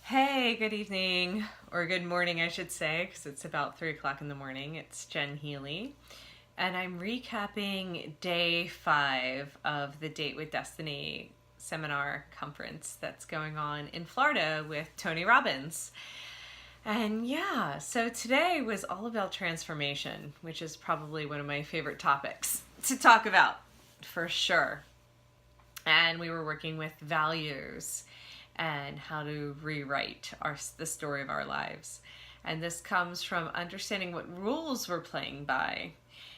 Hey, good evening, or good morning, I should say, because it's about 3 o'clock in the morning. It's Jen Healy, and I'm recapping day 5 of the Date with Destiny seminar conference that's going on in Florida with Tony Robbins. And yeah, so today was all about transformation, which is probably one of my favorite topics to talk about, for sure. And we were working with values and how to rewrite the story of our lives. And this comes from understanding what rules we're playing by.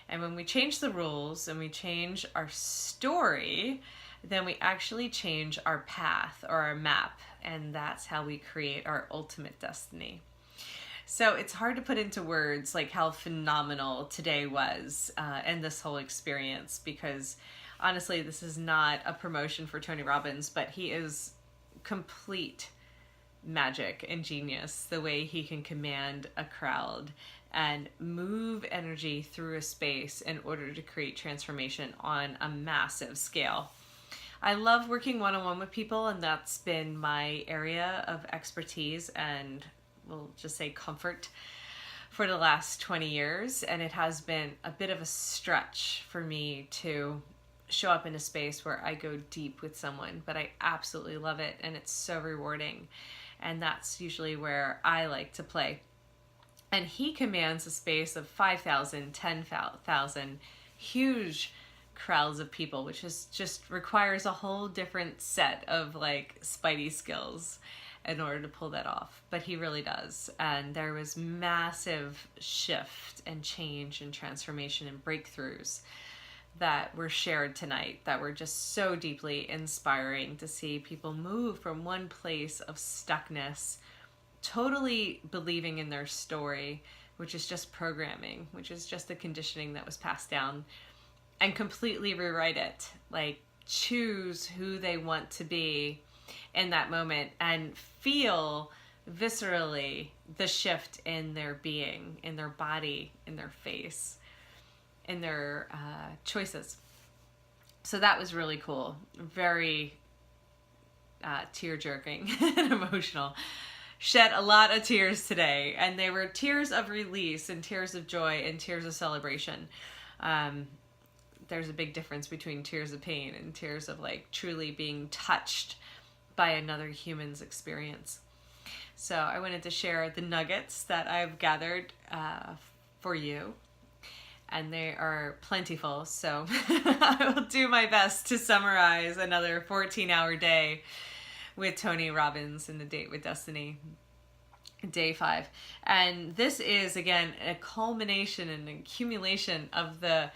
And when we change the rules and we change our story, then we actually change our path or our map. And that's how we create our ultimate destiny. So it's hard to put into words like how phenomenal today was and this whole experience, because honestly, this is not a promotion for Tony Robbins, but he is complete magic and genius, the way he can command a crowd and move energy through a space in order to create transformation on a massive scale. I love working one-on-one with people, and that's been my area of expertise and we'll just say comfort for the last 20 years. And it has been a bit of a stretch for me to show up in a space where I go deep with someone, but I absolutely love it and it's so rewarding. And that's usually where I like to play. And he commands a space of 5,000, 10,000, huge crowds of people, which is just requires a whole different set of like spidey skills in order to pull that off. But he really does. And there was massive shift and change and transformation and breakthroughs that were shared tonight that were just so deeply inspiring to see people move from one place of stuckness, totally believing in their story, which is just programming, which is just the conditioning that was passed down, and completely rewrite it, like choose who they want to be in that moment and feel viscerally the shift in their being, in their body, in their face, in their choices. So that was really cool. Very tear-jerking and emotional. Shed a lot of tears today, and they were tears of release and tears of joy and tears of celebration. There's a big difference between tears of pain and tears of like truly being touched by another human's experience. So I wanted to share the nuggets that I've gathered for you. And they are plentiful, so I will do my best to summarize another 14-hour day with Tony Robbins in the Date with Destiny, day 5. And this is, again, a culmination and accumulation of the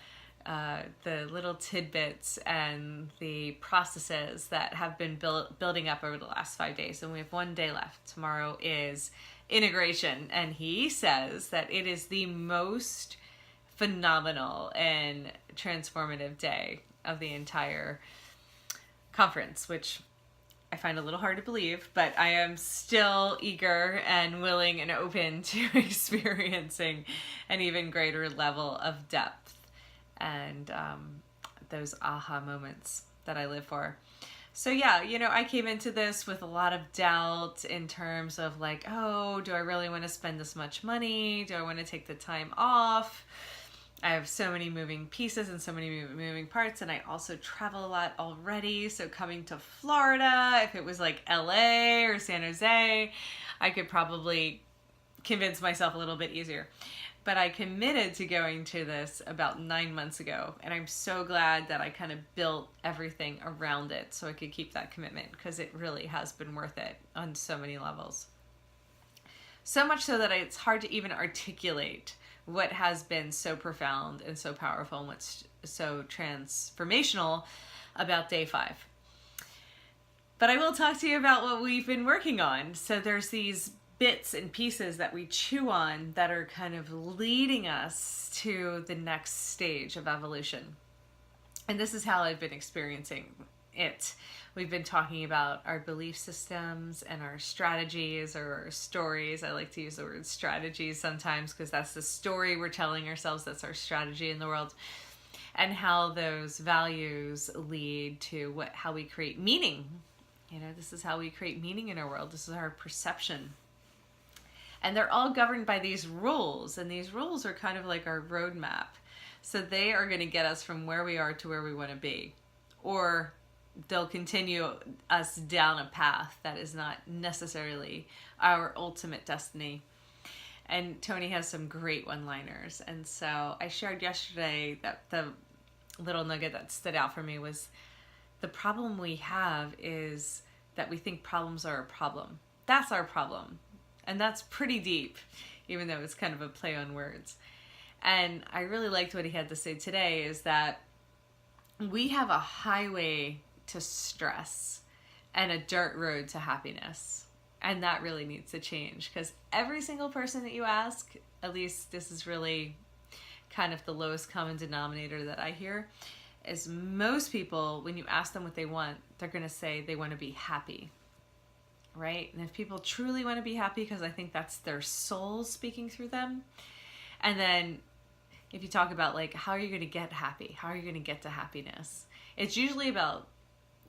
little tidbits and the processes that have been building up over the last 5 days. And we have 1 day left. Tomorrow is integration, and he says that it is the most phenomenal and transformative day of the entire conference, which I find a little hard to believe, but I am still eager and willing and open to experiencing an even greater level of depth and those aha moments that I live for. So yeah, I came into this with a lot of doubt in terms of like, oh, do I really want to spend this much money? Do I want to take the time off? I have so many moving pieces and so many moving parts, and I also travel a lot already. So coming to Florida, if it was like LA or San Jose, I could probably convince myself a little bit easier. But I committed to going to this about 9 months ago, and I'm so glad that I kind of built everything around it so I could keep that commitment, because it really has been worth it on so many levels. So much so that it's hard to even articulate what has been so profound and so powerful and what's so transformational about day 5. But I will talk to you about what we've been working on. So there's these bits and pieces that we chew on that are kind of leading us to the next stage of evolution. And this is how I've been experiencing it. We've been talking about our belief systems and our strategies or our stories. I like to use the word strategies sometimes because that's the story we're telling ourselves. That's our strategy in the world. And how those values lead to how we create meaning This is how we create meaning in our world. This is our perception. And they're all governed by these rules, and these rules are kind of like our roadmap. So they are going to get us from where we are to where we want to be. Or they'll continue us down a path that is not necessarily our ultimate destiny. And Tony has some great one-liners. And so I shared yesterday that the little nugget that stood out for me was the problem we have is that we think problems are a problem. That's our problem. And that's pretty deep, even though it's kind of a play on words. And I really liked what he had to say today is that we have a highway to stress and a dirt road to happiness. And that really needs to change, because every single person that you ask, at least this is really kind of the lowest common denominator that I hear, is most people, when you ask them what they want, they're going to say they want to be happy, right? And if people truly want to be happy, because I think that's their soul speaking through them, and then if you talk about like, how are you going to get happy? How are you going to get to happiness? It's usually about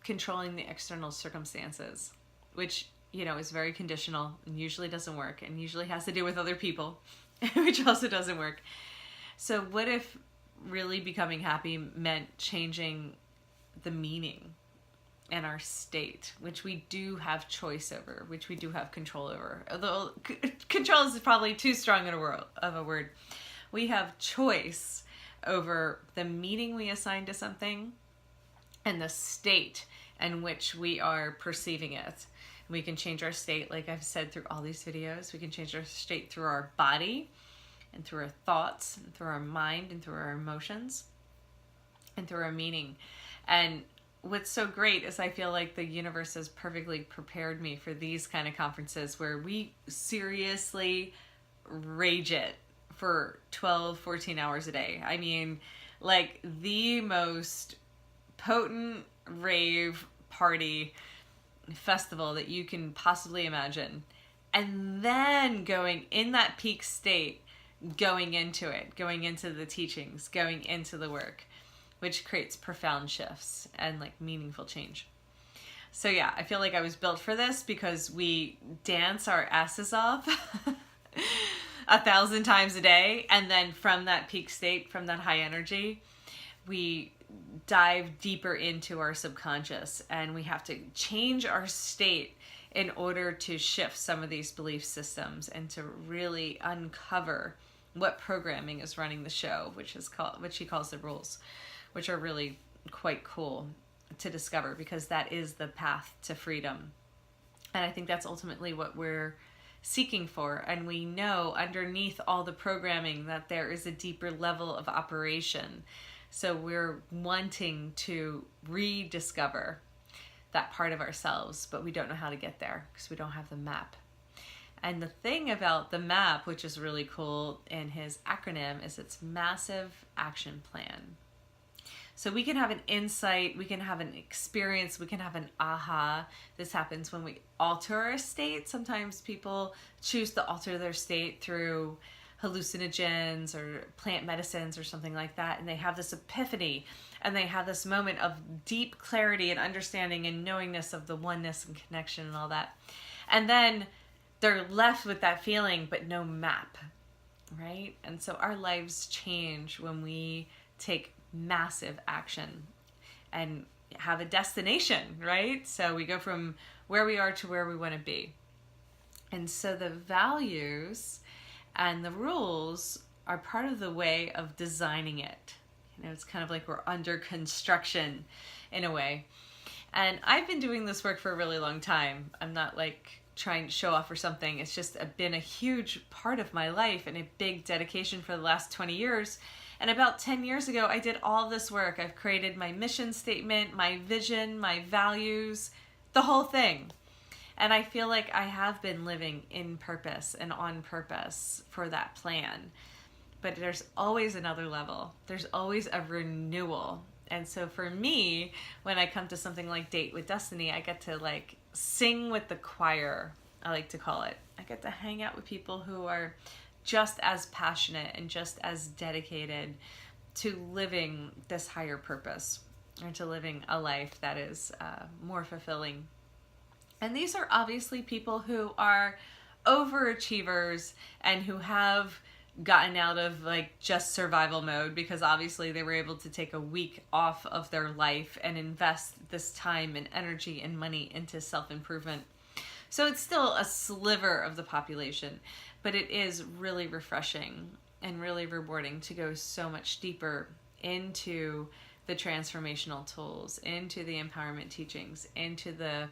controlling the external circumstances, which, is very conditional and usually doesn't work and usually has to do with other people, which also doesn't work. So what if really becoming happy meant changing the meaning and our state, which we do have choice over, which we do have control over? Although control is probably too strong of a word. We have choice over the meaning we assign to something and the state in which we are perceiving it. We can change our state, like I've said through all these videos. We can change our state through our body and through our thoughts and through our mind and through our emotions and through our meaning. And what's so great is I feel like the universe has perfectly prepared me for these kind of conferences where we seriously rage it for 12, 14 hours a day. I mean, like the most potent rave party festival that you can possibly imagine. And then going in that peak state, going into it, going into the teachings, going into the work, which creates profound shifts and like meaningful change. So yeah, I feel like I was built for this because we dance our asses off 1,000 times a day. And then from that peak state, from that high energy, we dive deeper into our subconscious, and we have to change our state in order to shift some of these belief systems and to really uncover what programming is running the show, which he calls the rules, which are really quite cool to discover, because that is the path to freedom. And I think that's ultimately what we're seeking for. And we know underneath all the programming that there is a deeper level of operation. So we're wanting to rediscover that part of ourselves, but we don't know how to get there because we don't have the map. And the thing about the map, which is really cool in his acronym, is it's massive action plan. So we can have an insight, we can have an experience, we can have an aha. This happens when we alter our state. Sometimes people choose to alter their state through hallucinogens or plant medicines or something like that, and they have this epiphany and they have this moment of deep clarity and understanding and knowingness of the oneness and connection and all that, and then they're left with that feeling but no map, right? And so our lives change when we take massive action and have a destination, right? So we go from where we are to where we want to be. And so the values and the rules are part of the way of designing it. It's kind of like we're under construction in a way. And I've been doing this work for a really long time. I'm not like trying to show off or something. It's just been a huge part of my life and a big dedication for the last 20 years. And about 10 years ago, I did all this work. I've created my mission statement, my vision, my values, the whole thing. And I feel like I have been living in purpose and on purpose for that plan. But there's always another level. There's always a renewal. And so for me, when I come to something like Date with Destiny, I get to like sing with the choir, I like to call it. I get to hang out with people who are just as passionate and just as dedicated to living this higher purpose, or to living a life that is more fulfilling And these are obviously people who are overachievers and who have gotten out of like just survival mode, because obviously they were able to take a week off of their life and invest this time and energy and money into self-improvement. So it's still a sliver of the population, but it is really refreshing and really rewarding to go so much deeper into the transformational tools, into the empowerment teachings, into the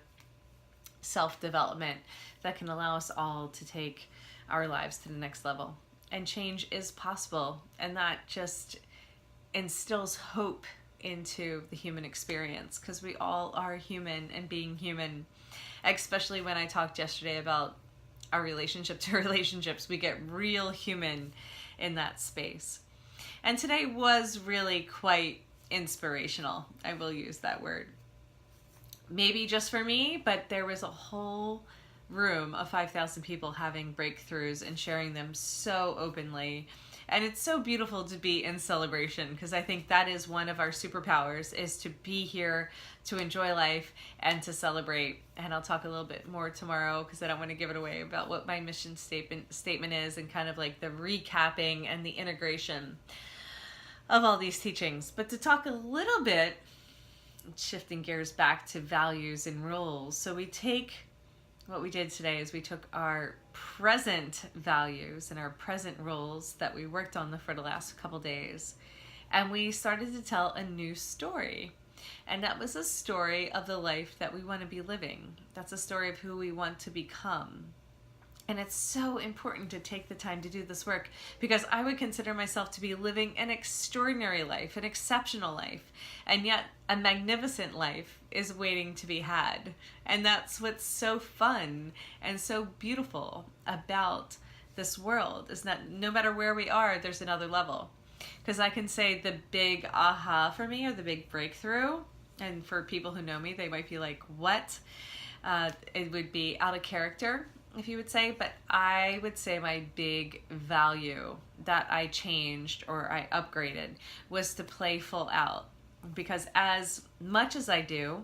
self-development that can allow us all to take our lives to the next level. And change is possible, and that just instills hope into the human experience, because we all are human, and being human, especially when I talked yesterday about our relationship to relationships, we get real human in that space. And today was really quite inspirational. I will use that word. Maybe just for me, but there was a whole room of 5,000 people having breakthroughs and sharing them so openly. And it's so beautiful to be in celebration, because I think that is one of our superpowers, is to be here, to enjoy life, and to celebrate. And I'll talk a little bit more tomorrow, because I don't want to give it away, about what my mission statement is, and kind of like the recapping and the integration of all these teachings. But to talk a little bit, shifting gears back to values and rules. So what we did today is we took our present values and our present rules that we worked on for the last couple days, and we started to tell a new story. And that was a story of the life that we want to be living. That's a story of who we want to become. And it's so important to take the time to do this work, because I would consider myself to be living an extraordinary life, an exceptional life, and yet a magnificent life is waiting to be had. And that's what's so fun and so beautiful about this world, is that no matter where we are, there's another level. Because I can say the big aha for me, or the big breakthrough, and for people who know me, they might be like, what? It would be out of character, if you would say, but I would say my big value that I changed or I upgraded was to play full out. Because as much as I do,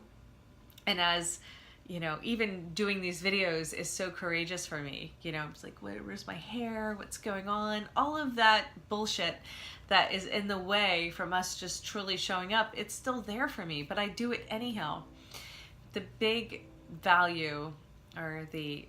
and as, you know, even doing these videos is so courageous for me, you know, it's like, where's my hair? What's going on? All of that bullshit that is in the way from us just truly showing up, it's still there for me, but I do it anyhow. The big value, or the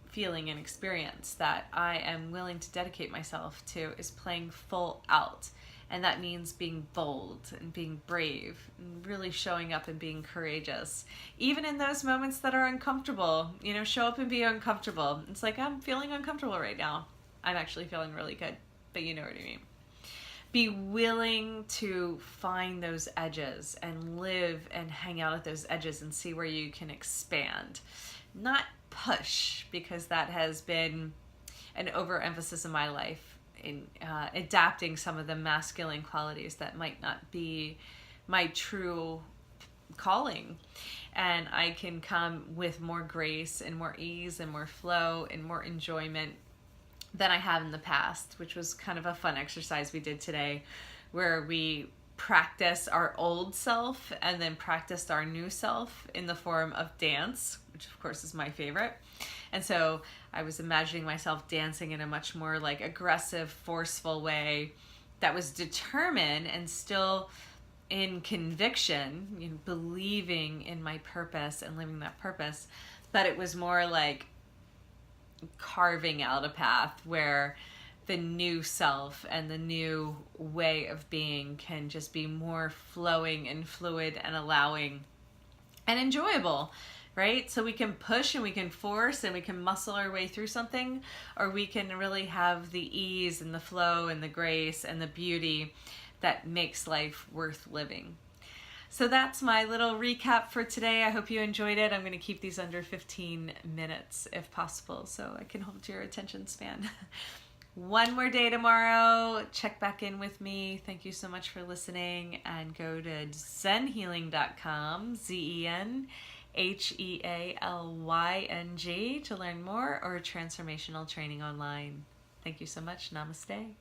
feeling and experience that I am willing to dedicate myself to, is playing full out. And that means being bold and being brave and really showing up and being courageous. Even in those moments that are uncomfortable, you know, show up and be uncomfortable. It's like, I'm feeling uncomfortable right now. I'm actually feeling really good, but you know what I mean. Be willing to find those edges and live and hang out at those edges and see where you can expand. Not push, because that has been an overemphasis in my life, in adapting some of the masculine qualities that might not be my true calling. And I can come with more grace and more ease and more flow and more enjoyment than I have in the past, which was kind of a fun exercise we did today, where we practice our old self and then practiced our new self in the form of dance, which of course is my favorite. And so I was imagining myself dancing in a much more like aggressive, forceful way that was determined and still in conviction, you know, believing in my purpose and living that purpose. But it was more like carving out a path where the new self and the new way of being can just be more flowing and fluid and allowing and enjoyable, right? So we can push and we can force and we can muscle our way through something, or we can really have the ease and the flow and the grace and the beauty that makes life worth living. So that's my little recap for today. I hope you enjoyed it. I'm going to keep these under 15 minutes if possible, so I can hold your attention span. One more day tomorrow. Check back in with me. Thank you so much for listening, and go to zenhealing.com, ZenHealyng, to learn more, or transformational training online. Thank you so much. Namaste.